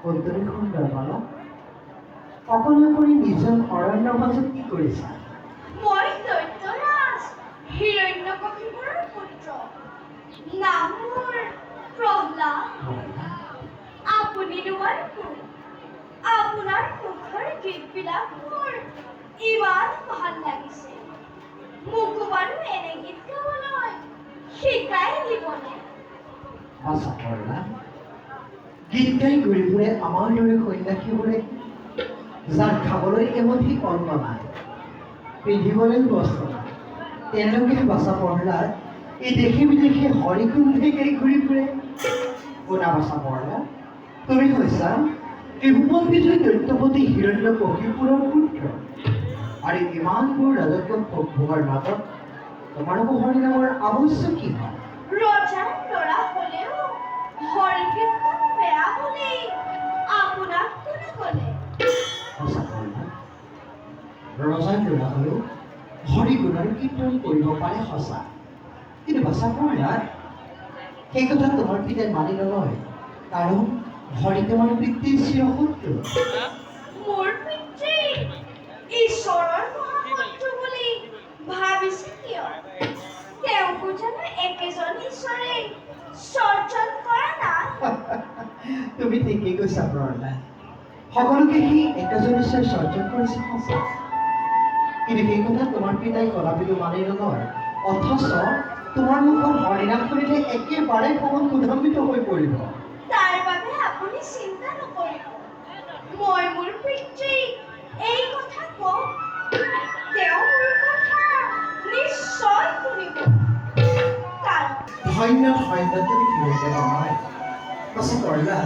অন্তৰে সুন্দৰ বলো অকলে কৰি নিজন অৰণ্য মাজত কি কৰিছা? মই দৈত্যৰাজ হিৰণ্যকশিপুৰৰ পুত্ৰ। নাম মোৰ প্ৰহ্লাদ। আপুনি নোৱাৰিব। আপোনাৰ মুখৰ গীতবিলাক মোৰ ইমান ভাল লাগিছে। মোকো বাৰু এনে গীত গাবলৈ শিকাই দিবনে? সঁচা কৰলা গীত গাই ঘূৰি ফুৰে আমাৰ দৰে সন্যাসীবোৰে যাৰ খাবলৈ এমুঠি অন্ন নাই পিন্ধিবলৈ বস্ত্ৰ নাই তেওঁলোকে বাচা পঢ়লাৰ এই দেশে বিদেশে হৰিকুণ্ঠে গাই ঘূৰি ফুৰে। শুনা বাচা পঢ়লা তুমি কৈছা ত্ৰিভুৱন বিজয় দৈত্যপতি হিৰণ্যকশিপুৰৰ পুত্ৰ আৰু ইমানবোৰ ৰাজকীয় ভোগৰ মাজত তোমালোকৰ হৰিনামৰ আৱশ্যক কি হয়? ৰজাৰ ল'ৰা হ'লেও হৰিকীৰ্তন বেয়া বুলি আপোনাক কোনে ক'লে? সঁচা কৰলা ৰজাৰ ল'ৰা হ'লেও হৰিগুণৰ কীৰ্তন কৰিব পাৰে সঁচা, কিন্তু বাচা কৰলা সেই কথা তোমাৰ পিতাই মানি নলয় কাৰণ হৰি তোমাৰ পিতৃৰ চিৰশত্ৰু। মোৰ পিতৃ ঈশ্বৰৰ মহাশত্ৰু বুলি ভাবিছে কিয়? তেওঁকো জানো একেজন ঈশ্বৰে স্বৰ্জন কৰা নাই? তুমি ঠিকেই কৈছা প্ৰণা সকলোকে সি একেজন ঈশ্বৰ স্বৰ্জন কৰিছে সঁচা, কিন্তু সেই কথা তোমাৰ পিতাই কলাপিতো মানি নলয় অথচ তোমাৰ মুখত হৰিনাম কৰিলে একেবাৰে সমন কুধাম্বিত হৈ পৰিব। তাৰ বাবে আপুনি চিন্তা নকৰিব। মই মোৰ পিতৃক এই কথা কওঁ, তেওঁ মোৰ কথা নিশ্চয় শুনিব। কাৰণ ধন্য ধন্য তুমি ধৰিলে নহয় সঁচা কৰলা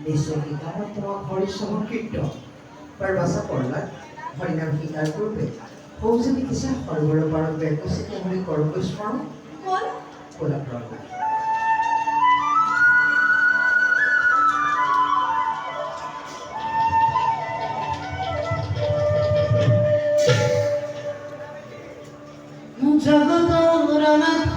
নিশ্চয় কিতাপত তোমাক হৰিশ্চমৰ কীৰ্তন তাৰ বাচা কৰলা হৰিনাম শিকাৰ পূৰ্বে সৌজে দেখিছা সৰ্বৰ পাৰত বেগচিত বুলি কৰকৈ স্মৰণ হ'ল ক'লা কৰলা জগতৰ নাথ